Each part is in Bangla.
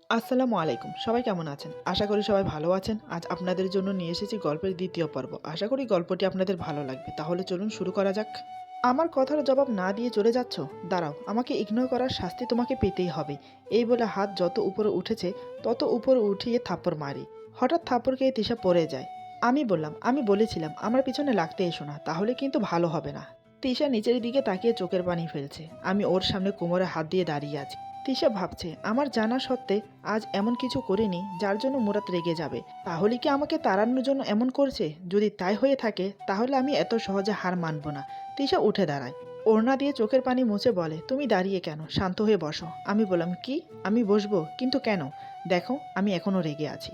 আসসালামু আলাইকুম। সবাই কেমন আছেন? আশা করি সবাই ভালো আছেন। আজ আপনাদের জন্য নিয়ে এসেছি গল্পের ২য় পর্ব। আশা করি গল্পটি আপনাদের ভালো লাগবে। তাহলে চলুন শুরু করা যাক। আমার কথার জবাব না দিয়ে চলে যাচ্ছ? দাঁড়াও, আমাকে ইগনোর করার শাস্তি তোমাকে পেতেই হবে। এই বলে হাত যত উপরে উঠেছে তত উপরে উঠিয়ে থাপ্পড় মারি। হঠাৎ থাপ্পড় খেয়ে তিশা পড়ে যায়। আমি বলেছিলাম আমার পিছনে লাগতে এসো না, তাহলে কিন্তু ভালো হবে না। তিশা নিচের দিকে তাকিয়ে চোখের পানি ফেলছে। আমি ওর সামনে কোমরে হাত দিয়ে দাঁড়িয়ে আছি। তিশা ভাবছে আমার জানা সত্ত্বে আজ এমন কিছু করিনি যার জন্য মুরাদ রেগে যাবে। তাহলে কি আমাকে তাড়ানোর জন্য এমন করছে? যদি তাই হয়ে থাকে তাহলে আমি এত সহজে হার মানব না। তিশা উঠে দাঁড়ায়। ওড়না দিয়ে চোখের পানি মুছে বলে, তুমি দাঁড়িয়ে কেন? শান্ত হয়ে বসো। আমি বললাম, কি? আমি বসবো? কিন্তু কেন? দেখো, আমি এখনো রেগে আছি।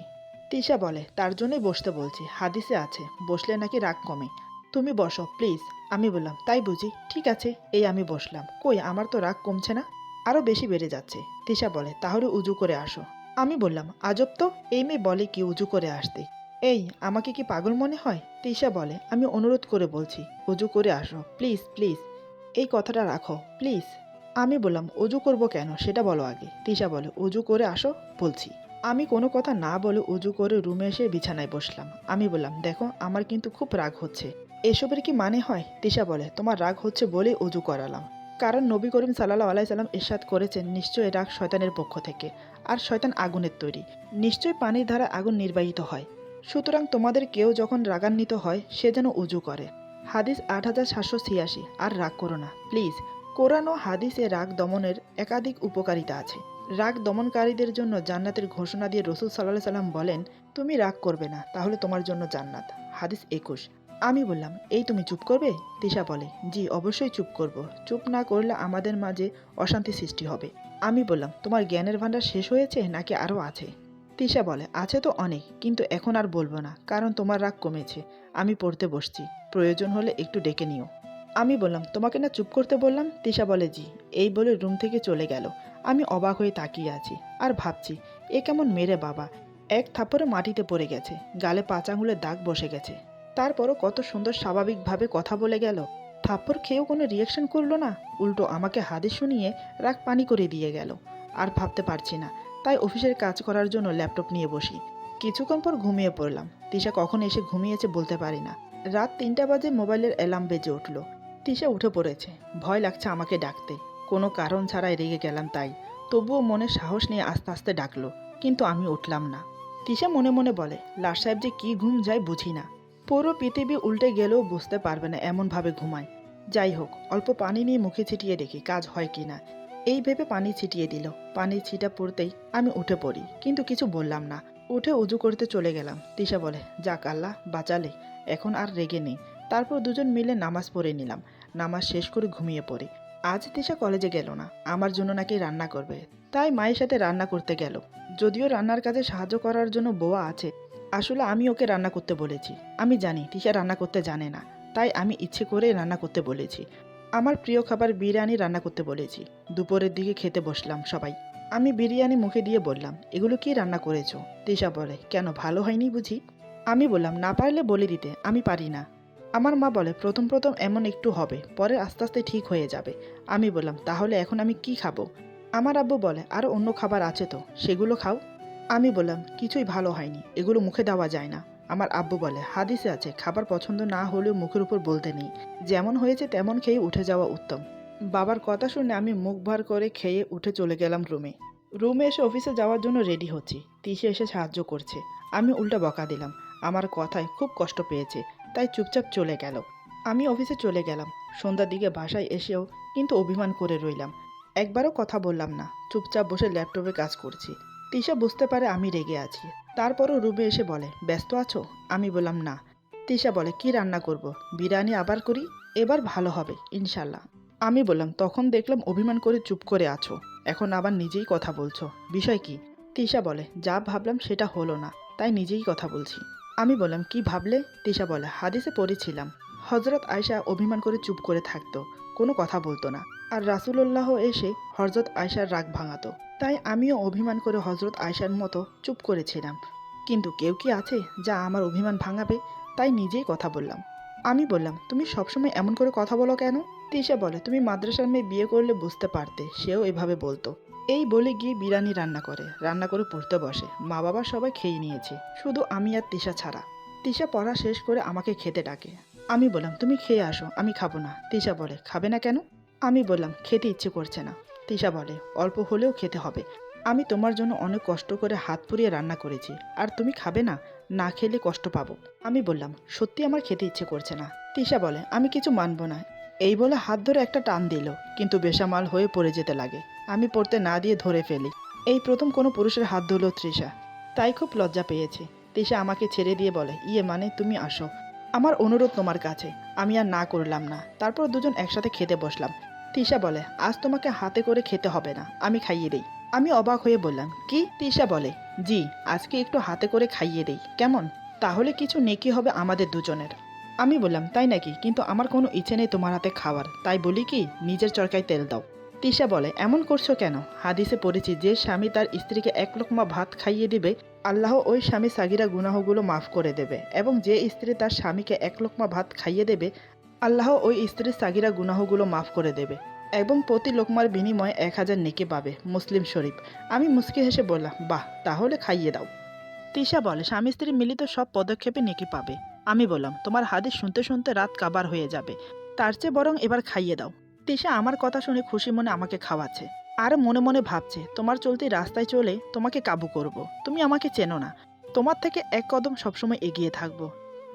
তিশা বলে, তার জন্যই বসতে বলছি। হাদিসে আছে বসলে নাকি রাগ কমে। তুমি বসো প্লিজ। আমি বললাম, তাই বুঝি? ঠিক আছে। এই আমি বসলাম। কই, আমার তো রাগ কমছে না, আরও বেশি বেড়ে যাচ্ছে। তিশা বলে, তাহলে উজু করে আসো। আমি বললাম, আজব তো, এই মেয়ে বলে কি উজু করে আসতে? এই, আমাকে কি পাগল মনে হয়? তিশা বলে, আমি অনুরোধ করে বলছি, উজু করে আসো প্লিজ প্লিজ। এই কথাটা রাখো প্লিজ। আমি বললাম, অজু করব কেন সেটা বলো আগে। তিশা বলে, অজু করে আসো বলছি। আমি কোনো কথা না বলে অজু করে রুমে এসে বিছানায় বসলাম। আমি বললাম, দেখো, আমার কিন্তু খুব রাগ হচ্ছে। এসবের কি মানে হয়? তিশা বলে, তোমার রাগ হচ্ছে বলেই অজু করালাম। কারণ নবী করিম সাল্লাল্লাহু আলাইহি সাল্লাম ইরশাদ করেছেন, নিশ্চয়ই রাগ শয়তানের পক্ষ থেকে, আর শয়তান আগুনের তৈরি। নিশ্চয়ই পানির ধারা আগুন নির্বাহিত হয়। সুতরাং তোমাদের কেউ যখন রাগান্বিত হয় সে যেন উজু করে। হাদিস 8786। আর রাগ করো না প্লিজ। কোরআন ও হাদিসে রাগ দমনের একাধিক উপকারিতা আছে। রাগ দমনকারীদের জন্য জান্নাতের ঘোষণা দিয়ে রসুল সাল্লাহ সাল্লাম বলেন, তুমি রাগ করবে না, তাহলে তোমার জন্য জান্নাত। হাদিস 21। আমি বললাম, এই তুমি চুপ করবে? তিশা বলে, জি অবশ্যই চুপ করব। চুপ না করলে আমাদের মাঝে অশান্তি সৃষ্টি হবে। আমি বললাম, তোমার জ্ঞানের ভাণ্ডার শেষ হয়েছে নাকি আরও আছে? তিশা বলে, আছে তো অনেক, কিন্তু এখন আর বলবো না, কারণ তোমার রাগ কমেছে। আমি পড়তে বসছি, প্রয়োজন হলে একটু ডেকে নিও। আমি বললাম, তোমাকে না চুপ করতে বললাম? তিশা বলে, জি। এই বলে রুম থেকে চলে গেল। আমি অবাক হয়ে তাকিয়ে আছি আর ভাবছি, এ কেমন মেরে বাবা! এক থাপ্পড়ে মাটিতে পড়ে গেছে, গালে ৫ আঙুলের দাগ বসে গেছে। তারপরও কত সুন্দর স্বাভাবিকভাবে কথা বলে গেল। থাপ্পড় খেয়েও কোনো রিয়াকশন করলো না, উল্টো আমাকে হাদিস শুনিয়ে রাগ পানি করে দিয়ে গেল। আর ভাবতে পারছি না, তাই অফিসের কাজ করার জন্য ল্যাপটপ নিয়ে বসি। কিছুক্ষণ পর ঘুমিয়ে পড়লাম। তিশা কখন এসে ঘুমিয়েছে বলতে পারি না। রাত ৩টা বাজে মোবাইলের অ্যালার্ম বেজে উঠল। তিশা উঠে পড়েছে। ভয় লাগছে আমাকে ডাকতে। কোনো কারণ ছাড়াই রেগে গেলাম তাই। তবুও মনে সাহস নিয়ে আস্তে আস্তে ডাকলো, কিন্তু আমি উঠলাম না। তিশা মনে মনে বলে, লাট সাহেব যে কি ঘুম যায় বুঝি না। পুরো পৃথিবী উল্টে গেলেও বুঝতে পারবে না এমনভাবে ঘুমায়। যাই হোক, অল্প পানি নিয়ে মুখে ছিটিয়ে দেখি কাজ হয় কি না। এই ভেবে পানি ছিটিয়ে দিল। পানির ছিটা পড়তেই আমি উঠে পড়ি, কিন্তু কিছু বললাম না। উঠে উজু করতে চলে গেলাম। তিশা বলে, যাক আল্লাহ বাঁচালে, এখন আর রেগে নেই। তারপর দুজন মিলে নামাজ পড়ে নিলাম। নামাজ শেষ করে ঘুমিয়ে পড়ি। আজ তিশা কলেজে গেল না, আমার জন্য নাকি রান্না করবে, তাই মায়ের সাথে রান্না করতে গেল। যদিও রান্নার কাজে সাহায্য করার জন্য বোয়া আছে, আসলে আমি ওকে রান্না করতে বলেছি। আমি জানি তিশা রান্না করতে জানে না, তাই আমি ইচ্ছে করে রান্না করতে বলেছি। আমার প্রিয় খাবার বিরিয়ানি রান্না করতে বলেছি। দুপুরের দিকে খেতে বসলাম সবাই। আমি বিরিয়ানি মুখে দিয়ে বললাম, এগুলো কি রান্না করেছো? তিশা বলে, কেন ভালো হয়নি বুঝি? আমি বললাম, না পারলে বলে দিতে, আমি পারি না। আমার মা বলে, প্রথম প্রথম এমন একটু হবে, পরে আস্তে আস্তে ঠিক হয়ে যাবে। আমি বললাম, তাহলে এখন আমি কি খাবো? আমার আব্বু বলে, আরও অন্য খাবার আছে তো, সেগুলো খাও। আমি বললাম, কিছুই ভালো হয়নি, এগুলো মুখে দেওয়া যায় না। আমার আব্বু বলে, হাদিসে আছে খাবার পছন্দ না হলেও মুখের উপর বলতে নেই, যেমন হয়েছে তেমন খেয়ে উঠে যাওয়া উত্তম। বাবার কথা শুনে আমি মুখ ভার করে খেয়ে উঠে চলে গেলাম রুমে। রুমে এসে অফিসে যাওয়ার জন্য রেডি হচ্ছি। তিশা এসে সাহায্য করছে। আমি উল্টা বকা দিলাম। আমার কথায় খুব কষ্ট পেয়েছে, তাই চুপচাপ চলে গেল। আমি অফিসে চলে গেলাম। সন্ধ্যার দিকে বাসায় এসেও কিন্তু অভিমান করে রইলাম। একবারও কথা বললাম না, চুপচাপ বসে ল্যাপটপে কাজ করছি। তিশা বুঝতে পারে আমি রেগে আছি, তারপরও রুমে এসে বলে, ব্যস্ত আছো? আমি বললাম না। তিশা বলে, কি রান্না করব? বিরিয়ানি আবার করি? এবার ভালো হবে ইনশাল্লাহ। আমি বললাম, তখন দেখলাম অভিমান করে চুপ করে আছো, এখন আবার নিজেই কথা বলছো, বিষয় কি? তিশা বলে, যা ভাবলাম সেটা হলো না, তাই নিজেই কথা বলছি। আমি বললাম, কি ভাবলে? তিশা বলে, হাদিসে পড়েছিলাম হজরত আয়শা অভিমান করে চুপ করে থাকতো, কোনো কথা বলতো না, আর রাসূলুল্লাহ এসে হজরত আয়শার রাগ ভাঙাতো। তাই আমিও অভিমান করে হজরত আয়শার মতো চুপ করেছিলাম। কিন্তু কেউ কি আছে যা আমার অভিমান ভাঙাবে? তাই নিজেই কথা বললাম। আমি বললাম, তুমি সবসময় এমন করে কথা বলো কেন? তিশা বলে, তুমি মাদ্রাসার মেয়ে বিয়ে করলে বুঝতে পারতে, সেও এভাবে বলতো। এই বলে গিয়ে বিরিয়ানি রান্না করে পড়তে বসে। মা বাবা সবাই খেয়ে নিয়েছে, শুধু আমি আর তিশা ছাড়া। তিশা পড়া শেষ করে আমাকে খেতে ডাকে। আমি বললাম তুমি খেয়ে আসো, আমি খাবো না। তিশা বলে খাবে না কেন? আমি বললাম খেতে ইচ্ছে করছে না। তিশা বলে অল্প হলেও খেতে হবে, আমি তোমার জন্য অনেক কষ্ট করে হাত পুড়িয়ে রান্না করেছি, আর তুমি খাবে না? না খেলে কষ্ট পাবো। আমি বললাম সত্যি আমার খেতে ইচ্ছে করছে না। তিশা বলে আমি কিছু মানবো না। এই বলে হাত ধরে একটা টান দিল, কিন্তু বেসামাল হয়ে পড়ে যেতে লাগে। আমি পড়তে না দিয়ে ধরে ফেলি। এই প্রথম কোনো পুরুষের হাত ধরল তৃষা, তাই খুব লজ্জা পেয়েছে। তৃষা আমাকে ছেড়ে দিয়ে বলে ইয়ে মানে তুমি আসো, আমার অনুরোধ তোমার কাছে। আমি আর না করলাম না। তারপর দুজন একসাথে খেতে বসলাম। তৃষা বলে আজ তোমাকে হাতে করে খেতে হবে না, আমি খাইয়ে দেই। আমি অবাক হয়ে বললাম কি? তৃষা বলে জি, আজকে একটু হাতে করে খাইয়ে দেই, কেমন? তাহলে কিছু নেকি হবে আমাদের দুজনের। আমি বললাম তাই নাকি, কিন্তু আমার কোনো ইচ্ছে নেই তোমার হাতে খাওয়ার, তাই বলি কি নিজের চরকায় তেল দাও। তিশা বলে এমন করছো কেন? হাদিসে পড়েছি যে স্বামী তার স্ত্রীকে এক লোকমা ভাত খাইয়ে দিবে, আল্লাহ ওই স্বামী সাগিরা গুনাহগুলো মাফ করে দেবে, এবং যে স্ত্রী তার স্বামীকে এক লোকমা ভাত খাইয়ে দেবে, আল্লাহ ওই স্ত্রীর সাগিরা গুনাহগুলো মাফ করে দেবে, এবং প্রতি লোকমার বিনিময়ে 1000 নেকি পাবে। মুসলিম শরীফ। আমি মুচকি হেসে বললাম বাহ, তাহলে খাইয়ে দাও। তিশা বলে স্বামী স্ত্রী মিলিত সব পদক্ষেপে নেকি পাবে। আমি বললাম তোমার হাদিস শুনতে শুনতে রাত কাবার হয়ে যাবে, তার চেয়ে বরং এবার খাইয়ে দাও। তিশা আমার কথা শুনে খুশি মনে আমাকে খাওয়াচ্ছে, আর মনে মনে ভাবছে তোমার চলতি রাস্তায় চলে তোমাকে কাবু করব। তুমি আমাকে চেনো না, তোমার থেকে এক কদম সবসময় এগিয়ে থাকবো।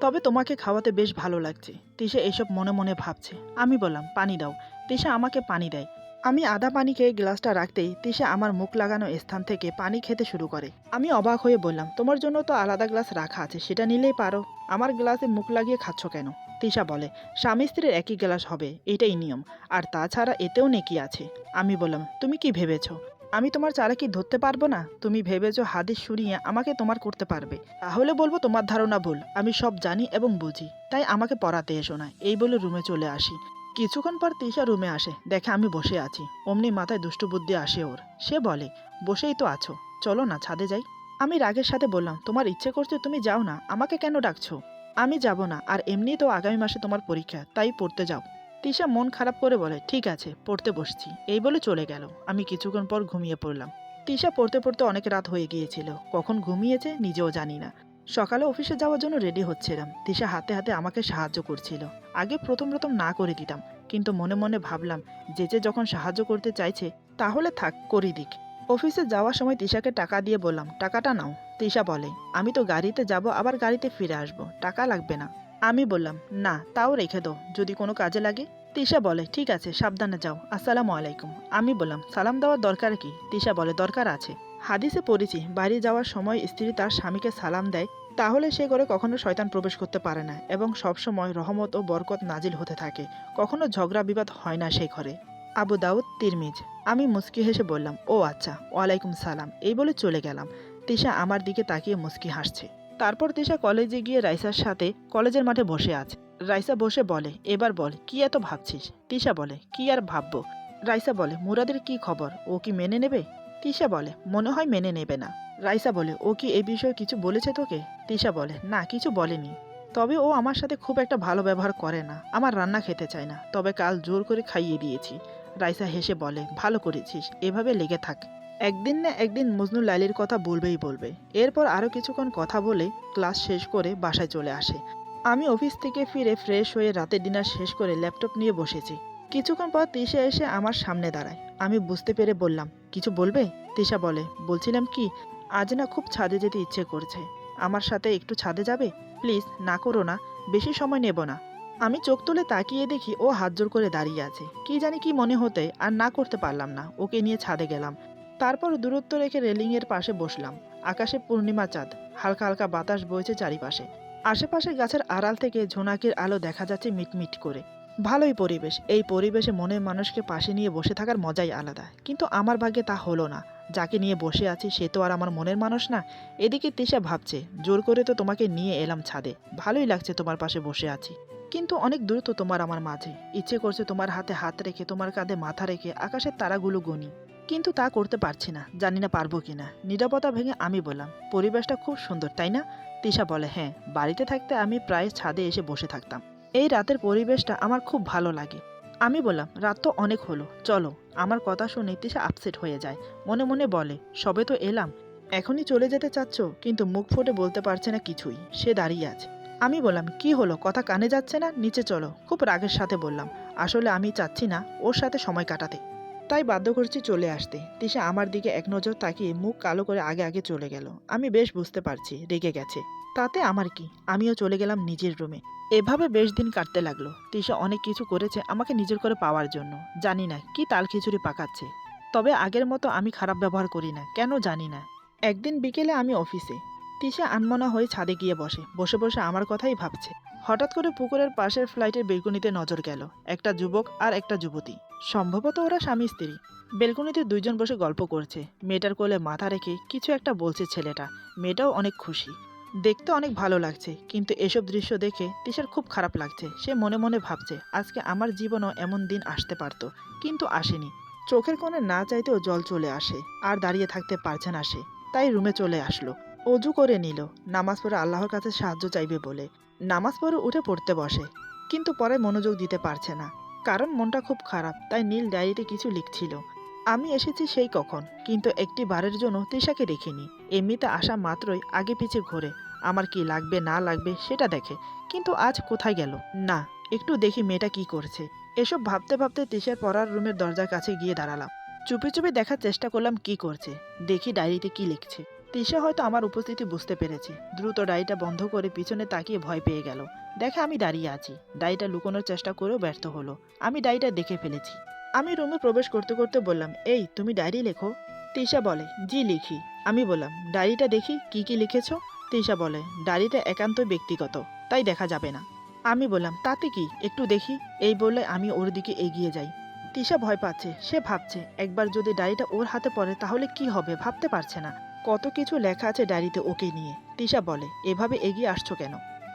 তবে তোমাকে খাওয়াতে বেশ ভালো লাগছে। তিশা এসব মনে মনে ভাবছে। আমি বললাম পানি দাও। তিশা আমাকে পানি দেয়। আমি আধা পানি খেয়ে গ্লাসটা রাখতেই তিশা আমার মুখ লাগানো স্থান থেকে পানি খেতে শুরু করে। আমি অবাক হয়ে বললাম তোমার জন্য তো আলাদা গ্লাস রাখা আছে, সেটা নিলেই পারো, আমার গ্লাসে মুখ লাগিয়ে খাচ্ছ কেন? তিশা বলে স্বামী স্ত্রীর একই গ্লাস হবে, এটাই নিয়ম, আর তাছাড়া এতেও নেকি আছে। আমি বললাম তুমি কি ভেবেছো আমি তোমার চালাকি ধরতে পারবো না? তুমি ভেবেছো হাদিস শুনিয়ে আমাকে তোমার করতে পারবে? তাহলে বলবো তোমার ধারণা ভুল, আমি সব জানি এবং বুঝি, তাই আমাকে পড়াতে এসো না। এই বলে রুমে চলে আসি। কিছুক্ষণ পর তিশা রুমে আসে, দেখে আমি বসে আছি। অমনি মাথায় দুষ্টু বুদ্ধি আসে ওর। সে বলে বসেই তো আছো, চলো না ছাদে যাই। আমি রাগের সাথে বললাম তোমার ইচ্ছে করছে তুমি যাও না, আমাকে কেন ডাকছো? আমি যাব না, আর এমনি তো আগামী মাসে তোমার পরীক্ষা, তাই পড়তে যাও। তিশা মন খারাপ করে বলে ঠিক আছে পড়তে বসছি, এই বলে চলে গেল। আমি কিছুক্ষণ পর ঘুমিয়ে পড়লাম। তিশা পড়তে পড়তে অনেক রাত হয়ে গিয়েছিল, কখন ঘুমিয়েছে নিজেও জানি না। সকালে অফিসে যাওয়ার জন্য রেডি হচ্ছিলাম। তিশা হাতে হাতে আমাকে সাহায্য করছিল। আগে প্রথম প্রথম না করে দিতাম, কিন্তু মনে মনে ভাবলাম যে যখন সাহায্য করতে চাইছে তাহলে থাক করে দিক। অফিসে যাওয়ার সময় তিশাকে টাকা দিয়ে বললাম টাকাটা নাও। তিশা বলে আমি তো গাড়িতে যাব, আবার গাড়িতে ফিরে আসব, টাকা লাগবে না। আমি বললাম না, তাও রেখে দাও, যদি কোনো কাজে লাগে। তিশা বলে ঠিক আছে সাবধানে যাও, আসসালামু আলাইকুম। আমি বললাম সালাম দেওয়ার দরকার কি? তিশা বলে দরকার আছে। হাদিসে পড়েছি বাড়ি যাওয়ার সময় স্ত্রী তার স্বামীকে সালাম দেয়, তাহলে সে ঘরে কখনো শয়তান প্রবেশ করতে পারে না, এবং সবসময় রহমত ও বরকত নাজিল হতে থাকে, কখনো ঝগড়া বিবাদ হয় না সেই ঘরে। আবু দাউদ, তিরমিজ। আমি মুস্কি হেসে বললাম ও আচ্ছা, ওয়ালাইকুম সালাম, এই বলে চলে গেলাম। তিশা আমার দিকে তাকিয়ে মুস্কি হাসছে। তারপর তিশা কলেজে গিয়ে রাইসার সাথে কলেজের মাঠে বসে আছে। রাইসা বসে বলে এবার বল কি এত ভাবছিস? তিশা বলে কি আর ভাববো। রাইসা বলে মুরাদের কি খবর, ও কি মেনে নেবে? তিশা বলে মনে হয় মেনে নেবে না। রাইসা বলে ও কি এই বিষয়ে কিছু বলেছে তোকে? তিশা বলে না, কিছু বলেনি, তবে ও আমার সাথে খুব একটা ভালো ব্যবহার করে না, আমার রান্না খেতে চায় না, তবে কাল জোর করে খাইয়ে দিয়েছি। রাইসা হেসে বলে ভালো করেছিস, এভাবে লেগে থাক, একদিন না একদিন মজনু লাইলির কথা বলবেই বলবে। এরপর আরও কিছুক্ষণ কথা বলে ক্লাস শেষ করে বাসায় চলে আসে। আমি অফিস থেকে ফিরে ফ্রেশ হয়ে রাতে ডিনার শেষ করে ল্যাপটপ নিয়ে বসেছি। কিছুক্ষণ পর তিশা এসে আমার সামনে দাঁড়ায়। আমি বুঝতে পেরে বললাম কিছু বলবে? তিশা বলে বলছিলাম কি, আজ না খুব ছাদে যেতে ইচ্ছে করছে, আমার সাথে একটু ছাদে যাবে? প্লিজ না করো না, বেশি সময় নেব না। আমি চোখ তুলে তাকিয়ে দেখি ও হাত জোর করে দাঁড়িয়ে আছে। কি জানি কি মনে হতে আর না করতে পারলাম না, ওকে নিয়ে ছাদে গেলাম। তারপর দূরত্ব রেখে রেলিংয়ের পাশে বসলাম। আকাশে পূর্ণিমা চাঁদ, হালকা হালকা বাতাস বইছে চারিপাশে। আশেপাশে গাছের আড়াল থেকে ঝোনাকির আলো দেখা যাচ্ছে মিটমিট করে। ভালোই পরিবেশ। এই পরিবেশে মনের মানুষকে পাশে নিয়ে বসে থাকার মজাই আলাদা, কিন্তু আমার ভাগ্যে তা হলো না। যাকে নিয়ে বসে আছি সে তো আর আমার মনের মানুষ না। এদিকে তিশা ভাবছে জোর করে তো তোমাকে নিয়ে এলাম ছাদে, ভালোই লাগছে তোমার পাশে বসে আছি, কিন্তু অনেক দূর তো তোমার আমার মাঝে। ইচ্ছে করছে তোমার হাতে হাত রেখে তোমার কাঁধে মাথা রেখে আকাশের তারাগুলো গুনি, কিন্তু তা করতে পারছি না, জানি না পারবো কিনা। নীরবতা ভেঙে আমি বললাম পরিবেশটা খুব সুন্দর তাই না? তিশা বলে হ্যাঁ, বাড়িতে থাকতে আমি প্রায় ছাদে এসে বসে থাকতাম, এই রাতের পরিবেশটা আমার খুব ভালো লাগে। আমি বললাম, রাত তো অনেক হলো, চলো। আমার কথা শুনে তিশা আপসেট হয়ে যায়। মনে মনে বলে, সবে তো এলাম, এখনই চলে যেতে চাচ্ছ? কিন্তু মুখ ফুটে বলতে পারছে না কিছুই। সে দাঁড়িয়ে আছে। আমি বললাম, কি হলো, কথা কানে যাচ্ছে না? নিচে চলো। খুব রাগের সাথে বললাম, আসলে আমি চাচ্ছি না ওর সাথে সময় কাটাতে, তাই বাধ্য করছি চলে আসতে। তিশা আমার দিকে এক নজর তাকিয়ে মুখ কালো করে আগে আগে চলে গেল। আমি বেশ বুঝতে পারছি রেগে গেছে। তাতে আমার কি, আমিও চলে গেলাম নিজের রুমে। এভাবে বেশ দিন কাটতে লাগলো। তিশা অনেক কিছু করেছে আমাকে নিজের করে পাওয়ার জন্য। জানি না কি তাল খিচুড়ি পাকাচ্ছে। তবে আগের মতো আমি খারাপ ব্যবহার করি না, কেন জানি না। একদিন বিকেলে আমি অফিসে, তিশা আনমনা হয়ে ছাদে গিয়ে বসে বসে বসে আমার কথাই ভাবছে। হঠাৎ করে পুকুরের পাশের ফ্লাইটের বেলকনিতে নজর গেল। একটা যুবক আর একটা যুবতী, সম্ভবত ওরা স্বামী স্ত্রী। বেলকনিতে দুইজন বসে গল্প করছে। মেয়েটার কোলে মাথা রেখে কিছু একটা বলছে ছেলেটা। মেয়েটাও অনেক খুশি, দেখতে অনেক ভালো লাগছে। কিন্তু এসব দৃশ্য দেখে তিশার খুব খারাপ লাগছে। সে মনে মনে ভাবছে, আজকে আমার জীবনও এমন দিন আসতে পারতো, কিন্তু আসেনি। চোখের কোণে না চাইতেও জল চলে আসে। আর দাঁড়িয়ে থাকতে পারছে না সে, তাই রুমে চলে আসলো। অজু করে নিল, নামাজ পড়ে আল্লাহর কাছে সাহায্য চাইবে বলে। নামাজ পড়ে উঠে পড়তে বসে, কিন্তু পরে মনোযোগ দিতে পারছে না, কারণ মনটা খুব খারাপ। তাই নীল ডায়েরিতে কিছু লিখছিল। আমি এসেছি সেই কখন, কিন্তু একটি বারের জন্য তৃষাকে দেখিনি। এমনিতে আসা মাত্রই আগে পিছে ঘোরে, আমার কি লাগবে না লাগবে সেটা দেখে। কিন্তু আজ কোথায় গেল? না, একটু দেখি মেয়েটা কি করছে। এসব ভাবতে ভাবতে তৃষার পড়ার রুমের দরজার কাছে গিয়ে দাঁড়ালাম। চুপি চুপি দেখার চেষ্টা করলাম কি করছে। দেখি ডায়েরিতে কি লিখছে। তৃষা হয়তো আমার উপস্থিতি বুঝতে পেরেছে। দ্রুত ডায়েরিটা বন্ধ করে পিছনে তাকিয়ে ভয় পেয়ে গেল। দেখে আমি দাঁড়িয়ে আছি। ডায়েরিটা লুকোনোর চেষ্টা করেও ব্যর্থ হলো। আমি ডায়েরিটা দেখে ফেলেছি। আমি রুমে প্রবেশ করতে করতে বললাম, এই তুমি ডায়েরি লেখো? তৃষা বলে, জি লিখি। আমি বললাম, ডায়েরিটা দেখি কি কি লিখেছো? তৃষা বলে, ডায়েরিটা একান্তই ব্যক্তিগত, তাই দেখা যাবে না। আমি বললাম, তাতে কি, একটু দেখি। এই বলে আমি ওর দিকে এগিয়ে যাই। তৃষা ভয় পাচ্ছে। সে ভাবছে, একবার যদি ডায়েরিটা ওর হাতে পড়ে তাহলে কি হবে, ভাবতে পারছে না। কত কিছু লেখা আছে ডায়েরিতে ওকে নিয়ে। তৃষা বলে, এভাবে এগিয়ে আসছো কেন?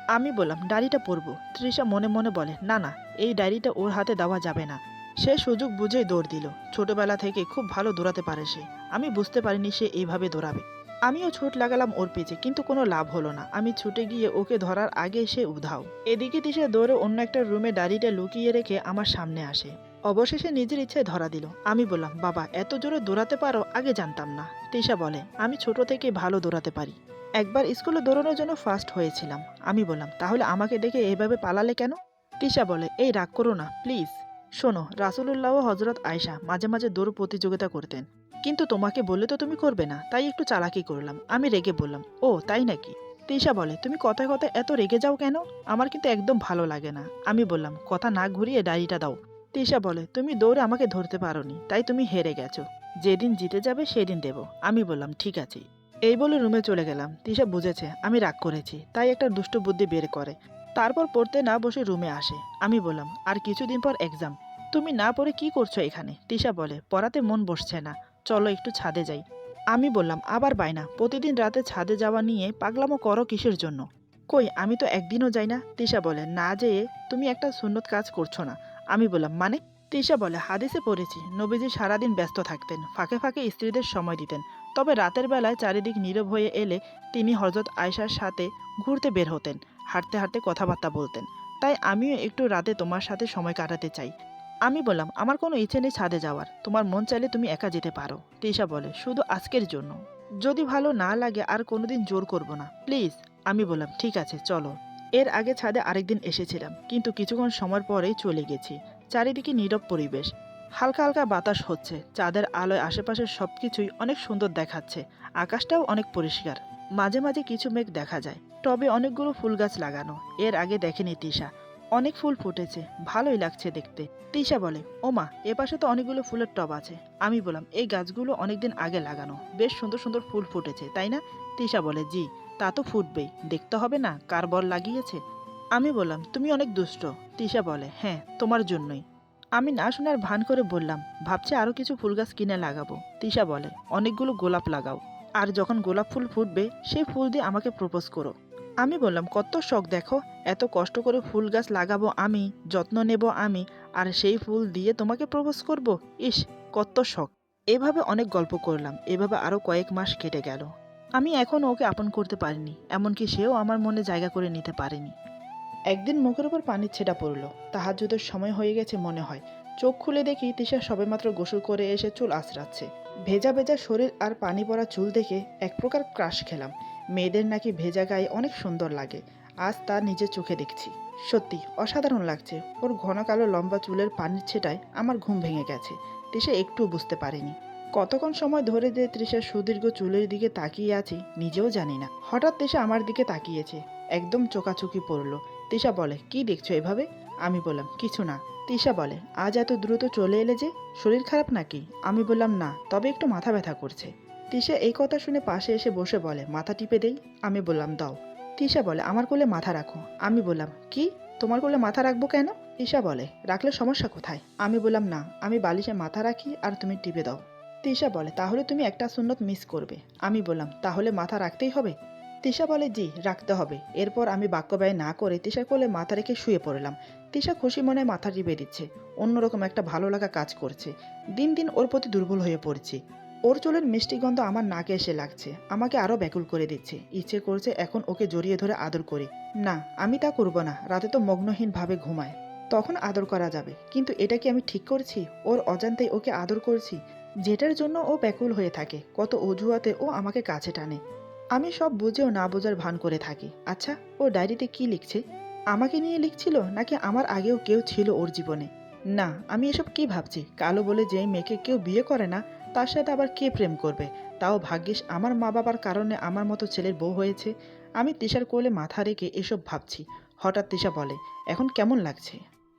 আমি বললাম, ডায়েরিটা পড়বো। তৃষা মনে মনে বলে, না না, এই ডায়েরিটা ওর হাতে দেওয়া যাবে না। সে সুযোগ বুঝেই দৌড় দিল। ছোটবেলা থেকে খুব ভালো দৌড়াতে পারে সে। আমি বুঝতে পারিনি সে এইভাবে দৌড়াবে। আমিও ছুট লাগালাম ওর পেছনে, কিন্তু কোনো লাভ হলো না। আমি ছুটে গিয়ে ওকে ধরার আগে সে উধাও। এদিকে দিশে দৌড়ে অন্য একটা রুমে ডায়েরিটা লুকিয়ে রেখে আমার সামনে আসে। অবশেষে নিজের ইচ্ছায় ধরা দিল। আমি বললাম, বাবা এত জোরে দৌড়াতে পারো, আগে জানতাম না। তৃষা বলে, আমি ছোট থেকে ভালো দৌড়াতে পারি, একবার স্কুলে দৌড়ানোর জন্য ফার্স্ট হয়েছিলাম। আমি বললাম, তাহলে আমাকে দেখে এভাবে পালালে কেন? তৃষা বলে, এই রাগ করো না প্লিজ। শোনো, রাসূলুল্লাহ ও হযরত আয়েশা মাঝে মাঝে দৌড় প্রতিযোগিতা করতেন, কিন্তু তোমাকে বললে তো তুমি করবে না, তাই একটু চালাকি করলাম। আমি রেগে বললাম, ও তাই নাকি? তৃষা বলে, তুমি কথায় কথায় এত রেগে যাও কেন? আমার কিন্তু একদম ভালো লাগে না। আমি বললাম, কথা না ঘুরিয়ে ডায়েরিটা দাও। তৃষা বলে, তুমি দৌড়ে আমাকে ধরতে পারোনি, তাই তুমি হেরে গেছো। যেদিন জিতে যাবে সেদিন দেব। আমি বললাম, ঠিক আছে। এই বলে রুমে চলে গেলাম। তৃষা বুঝেছে আমি রাগ করেছি, তাই একটা দুষ্ট বুদ্ধি বের করে। তারপর পড়তে না বসে রুমে আসে। আমি বললাম, আর কিছুদিন পর এক্সাম, তুমি না পড়ে কি করছো এখানে? তৃষা বলে, পড়াতে মন বসছে না, চলো একটু ছাদে যাই। আমি বললাম, আবার বায়না, প্রতিদিন রাতে ছাদে যাওয়া নিয়ে পাগলামো করো কিসের জন্য? কই, আমি তো একদিনও যাই না। তৃষা বলে, না যেয়ে তুমি একটা সুন্নত কাজ করছো না। আমি বললাম, মানে? তৃষা বলে, হাদিসে পড়েছি নবীজি সারাদিন ব্যস্ত থাকতেন, ফাঁকে ফাঁকে স্ত্রীদের সময় দিতেন। তবে রাতের বেলায় চারিদিক নীরব হয়ে এলে তিনি হযরত আয়েশার সাথে ঘুরতে বের হতেন, হাঁটতে হাঁটতে কথাবার্তা বলতেন। তাই আমিও একটু রাতে তোমার সাথে সময় কাটাতে চাই। আমি বললাম, আমার কোনো ইচ্ছে নেই ছাদে যাওয়ার, তোমার মন চাইলে তুমি একা যেতে পারো। তৃষা বলে, শুধু আজকের জন্য, যদি ভালো না লাগে আর কোনোদিন জোর করব না, প্লিজ। আমি বললাম, ঠিক আছে চলো। এর আগে ছাদে আরেকদিন এসেছিলাম, কিন্তু কিছুক্ষণ সময় পরেই চলে গেছি। চারিদিকে নীরব পরিবেশ, হালকা হালকা বাতাস হচ্ছে, চাঁদের আলোয় আশেপাশের সবকিছুই অনেক সুন্দর দেখাচ্ছে। আকাশটাও অনেক পরিষ্কার, মাঝে মাঝে কিছু মেঘ দেখা যায়। টবে অনেকগুলো ফুল গাছ লাগানো, এর আগে দেখেনি তৃষা। অনেক ফুল ফুটেছে, ভালোই লাগছে দেখতে। তৃষা বলে, ওমা, এপাশে তো অনেকগুলো ফুলের টব আছে। আমি বললাম, এই গাছগুলো অনেকদিন আগে লাগানো, বেশ সুন্দর সুন্দর ফুল ফুটেছে তাই না? তৃষা বলে, জি, তা তো ফুটবেই, দেখতে হবে না কার বর লাগিয়েছে। আমি বললাম, তুমি অনেক দুষ্ট। তৃষা বলে, হ্যাঁ, তোমার জন্যই। আমি না শোনার ভান করে বললাম, ভাবছি আরও কিছু ফুল গাছ কিনে লাগাবো। তৃষা বলে, অনেকগুলো গোলাপ লাগাও, আর যখন গোলাপ ফুল ফুটবে সেই ফুল দিয়ে আমাকে প্রপোজ করো। আমি বললাম, কত শখ দেখো, এত কষ্ট করে ফুল গাছ লাগাবো আমি, যত্ন নেব আমি, আর সেই ফুল দিয়ে তোমাকে প্রপোজ করব। ইস, কত শখ। এভাবে অনেক গল্প করলাম। এভাবে আরও কয়েক মাস কেটে গেল। আমি এখনও ওকে আপন করতে পারিনি, এমনকি সেও আমার মনে জায়গা করে নিতে পারেনি। একদিন মুখের উপর পানির ছেটা পড়ল। তাহাজ্জুদের সময় হয়ে গেছে মনে হয়। চোখ খুলে দেখি তিশা সবেমাত্র গোসল করে এসে চুল আঁচড়াচ্ছে। ভেজা ভেজা শরীর আর পানি পড়া চুল দেখে এক প্রকার ক্রাশ খেলাম। মেয়েদের নাকি ভেজা গায়ে অনেক সুন্দর লাগে। আজ তা নিজের চোখে দেখছি। সত্যি অসাধারণ লাগছে। ওর ঘন কালো লম্বা চুলের পানির ছেটায় আমার ঘুম ভেঙে গেছে। তৃষা একটুও বুঝতে পারেনি। কতক্ষণ সময় ধরে যে তৃষার সুদীর্ঘ চুলের দিকে তাকিয়ে আছি নিজেও জানি না। হঠাৎ তৃষা আমার দিকে তাকিয়েছে। একদম চোখাচোখি পড়ল। তৃষা বলে, কি দেখছো এভাবে? আমি বললাম, কিছু না। তৃষা বলে, আজ এত দ্রুত চলে এলে যে, শরীর খারাপ নাকি? আমি বললাম, না, তবে একটু মাথা ব্যথা করছে। তৃষা এই কথা শুনে পাশে এসে বসে বলে, মাথা টিপে দেই? আমি বললাম, দাও। তৃষা বলে, আমার কোলে মাথা রাখো। আমি বললাম, কি? তোমার কোলে মাথা রাখবো কেন? তৃষা বলে, রাখলে সমস্যা কোথায়? আমি বললাম, না, আমি বালিশে মাথা রাখি আর তুমি টিপে দাও। তৃষা বলে, তাহলে তুমি একটা সুন্নত মিস করবে। আমি বললাম, তাহলে মাথা রাখতেই হবে? তৃষা বলে, জি, রাখতে হবে। এরপর আমি বাক্য ব্যয় না করে তৃষার কোলে মাথা রেখে শুয়ে পড়লাম। তৃষা খুশি মনে মাথা টিপে দিচ্ছে। অন্যরকম একটা ভালো লাগা কাজ করছে। দিন দিন ওর প্রতি দুর্বল হয়ে পড়ছি। ওর চুলের মিষ্টি গন্ধ আমার নাকে এসে লাগছে। আমাকে আরও ব্যাকুল করে দিচ্ছে। ইচ্ছে করছে এখন ওকে জড়িয়ে ধরে আদর করি। না, আমি তা করব না। রাতে তো মগ্নহীনভাবে ঘুমায়। তখন আদর করা যাবে। কিন্তু এটা কি আমি ঠিক করছি? ওর অজান্তেই ওকে আদর করছি, যেটার জন্য ও ব্যাকুল হয়ে থাকে। কত অজুহাতে ও আমাকে কাছে টানে। আমি সব বুঝেও না বোঝার ভান করে থাকি। আচ্ছা, ও ডায়েরিতে কি লিখছে? আমাকে নিয়ে লিখছিল নাকি আমার আগেও কেউ ছিল ওর জীবনে? না, আমি এসব কি ভাবছি? কালো বলে যে মেয়েকে কেউ বিয়ে করে না, তার সাথে আবার কে প্রেম করবে? তাও ভাগ্যিস আমার মা বাবার কারণে আমার মতো ছেলের বউ হয়েছে। আমি তৃষার কোলে মাথা রেখে এসব ভাবছি। হঠাৎ তৃষা বলে, এখন কেমন লাগছে?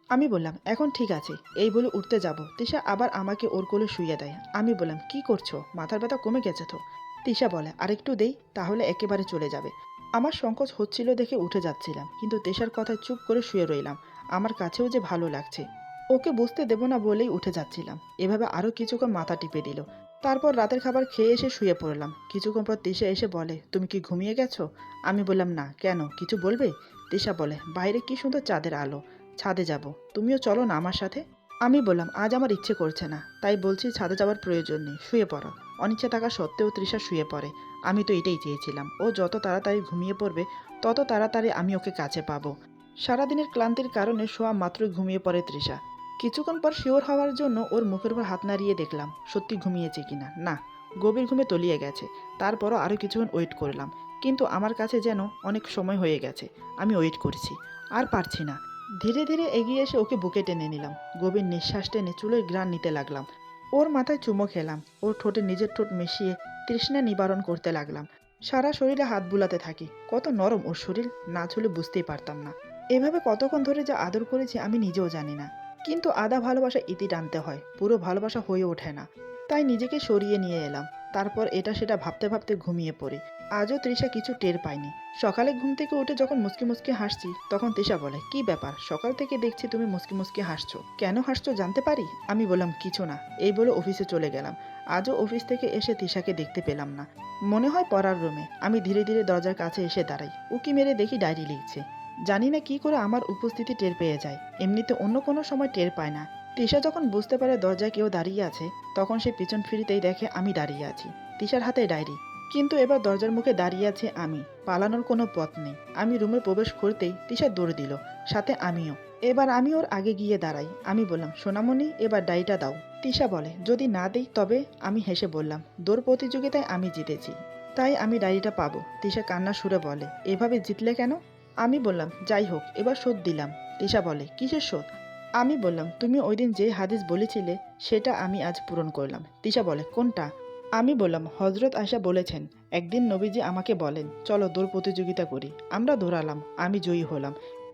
আমি বললাম, এখন ঠিক আছে। এই বলে উঠতে যাব, তৃষা আবার আমাকে ওর কোলে শুইয়ে দেয়। আমি বললাম, কি করছো? মাথার ব্যথা কমে গেছে তো? তৃষা বলে, আরেকটু দেই, তাহলে একেবারে চলে যাবে। আমার সংকোচ হচ্ছিল দেখে উঠে যাচ্ছিলাম, কিন্তু তৃষার কথায় চুপ করে শুয়ে রইলাম। আমার কাছেও যে ভালো লাগছে। ওকে বুঝতে দেব না বলেই উঠে যাচ্ছিলাম। এভাবে আরও কিছুক্ষণ মাথা টিপে দিল। তারপর রাতের খাবার খেয়ে এসে শুয়ে পড়লাম। কিছুক্ষণ পর তৃষা এসে বলে, তুমি কি ঘুমিয়ে গেছো? আমি বললাম, না, কেন, কিছু বলবে? তৃষা বলে, বাইরে কি সুন্দর চাঁদের আলো, ছাদে যাব, তুমিও চলো না আমার সাথে? আমি বললাম, আজ আমার ইচ্ছে করছে না, তাই বলছি ছাদে যাওয়ার প্রয়োজন নেই, শুয়ে পড়ো। অনিচ্ছা থাকা সত্ত্বেও তৃষা শুয়ে পড়ে। আমি তো এটাই চেয়েছিলাম। ও যত তাড়াতাড়ি ঘুমিয়ে পড়বে তত তাড়াতাড়ি আমি ওকে কাছে পাবো। সারাদিনের ক্লান্তির কারণে শোয়া মাত্রই ঘুমিয়ে পড়ে তৃষা। কিছুক্ষণ পর শিওর হওয়ার জন্য ওর মুখের উপর হাত নাড়িয়ে দেখলাম সত্যি ঘুমিয়েছে কিনা। না, গভীর ঘুমে তলিয়ে গেছে। তারপরও আরও কিছুক্ষণ ওয়েট করলাম, কিন্তু আমার কাছে যেন অনেক সময় হয়ে গেছে। আমি ওয়েট করছি, আর পারছি না। ধীরে ধীরে এগিয়ে এসে ওকে বুকে টেনে নিলাম। গভীর নিঃশ্বাস টেনে চুলের ঘ্রাণ নিতে লাগলাম। ওর মাথায় চুমো খেলাম। ওর ঠোঁটে নিজের ঠোঁট মিশিয়ে তৃষ্ণা নিবারণ করতে লাগলাম। সারা শরীরে হাত বুলাতে থাকি। কত নরম ওর শরীর, না ছুলে বুঝতেই পারতাম না। এভাবে কতক্ষণ ধরে যা আদর করেছি আমি নিজেও জানি না। কিন্তু আধা ভালোবাসা ইতি টানতে হয়, পুরো ভালোবাসা হয়ে ওঠে না। তাই নিজেকে সরিয়ে নিয়ে এলাম। তারপর এটা সেটা ভাবতে ভাবতে ঘুমিয়ে পড়ি। আজও তৃষা কিছু টের পায়নি। সকালে ঘুম থেকে উঠে যখন মুসকি মুসকি হাসছি, তখন তৃষা বলে, কি ব্যাপার, সকাল থেকে দেখছি তুমি মুসকি মুসকি হাসছো, কেন হাসছো জানতে পারি? আমি বললাম, কিছু না। এই বলে অফিসে চলে গেলাম। আজও অফিস থেকে এসে তৃষাকে দেখতে পেলাম না। মনে হয় পড়ার রুমে। আমি ধীরে ধীরে দরজার কাছে এসে দাঁড়াই। উকি মেরে দেখি ডায়েরি লিখছে। জানি না কি করে আমার উপস্থিতি টের পেয়ে যায়। এমনিতে অন্য কোনো সময় টের পায় না। তৃষা যখন বুঝতে পারে দরজায় কেউ দাঁড়িয়ে আছে, তখন সে পিছন ফিরিতেই দেখে আমি দাঁড়িয়ে আছি। তৃষার হাতে ডায়েরি। কিন্তু এবার দরজার মুখে দাঁড়িয়ে আছি আমি। পালানোর কোনো পথ নেই। আমি রুমে প্রবেশ করতেই তৃষা দৌড় দিল, সাথে আমিও। এবার আমি ওর আগে গিয়ে দাঁড়াই। আমি বললাম, সোনামণি, এবার ডায়েরিটা দাও। তৃষা বলে, যদি না দেই তবে? আমি হেসে বললাম, দৌড় প্রতিযোগিতায় আমি জিতেছি, তাই আমি ডায়েরিটা পাবো। তৃষা কান্না সুরে বলে, এভাবে জিতলে কেন? আমি বললাম, যাই হোক, এবার শোধ দিলাম। তৃষা বলে, কিসের শোধ? আমি বললাম, তুমি ওই দিন যে হাদিস বলেছিলে সেটা আমি আজ পূরণ করলাম। তৃষা বলে, কোনটা? আমি বললাম, হজরত আয়শা বলেছেন, একদিন নবীজি আমাকে বলেন, চলো দৌড় প্রতিযোগিতা করি। আমরা দৌড়ালাম, আমি জয়ী হলাম।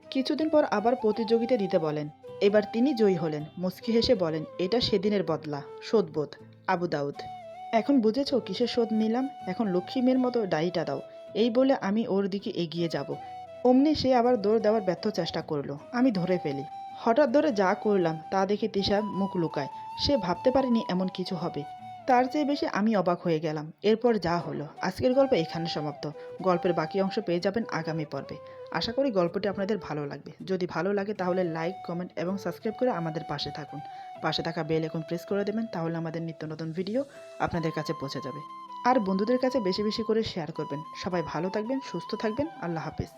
কিছুদিন পর আবার প্রতিযোগিতা দিতে বলেন। এবার তিনি জয়ী হলেন। মুচকি হেসে বলেন, এটা সেদিনের বদলা, শোধবোধ। আবু দাউদ। এখন বুঝেছো কিসের শোধ নিলাম? এখন লক্ষ্মী মেয়ের মতো ডায়েরিটা দাও। এই বলে আমি ওর দিকে এগিয়ে যাব। অমনি সে আবার দৌড় দেওয়ার ব্যর্থ চেষ্টা করলো। আমি ধরে ফেলি। হঠাৎ ধরে যা করলাম তা দেখে তৃষা মুখ লুকায়। সে ভাবতে পারেনি এমন কিছু হবে। তার চেয়ে বেশি আমি অবাক হয়ে গেলাম। এরপর যা হলো। আজকের গল্প এখানে সমাপ্ত। গল্পের বাকি অংশ পেয়ে যাবেন আগামী পর্বে। আশা করি গল্পটি আপনাদের ভালো লাগবে। যদি ভালো লাগে তাহলে লাইক, কমেন্ট এবং সাবস্ক্রাইব করে আমাদের পাশে থাকুন। পাশে থাকা বেল আইকন প্রেস করে দেবেন, তাহলে আমাদের নিত্য নতুন ভিডিও আপনাদের কাছে পৌঁছে যাবে। আর বন্ধুদের কাছে বেশি বেশি করে শেয়ার করবেন। সবাই ভালো থাকবেন, সুস্থ থাকবেন। আল্লাহ হাফেজ।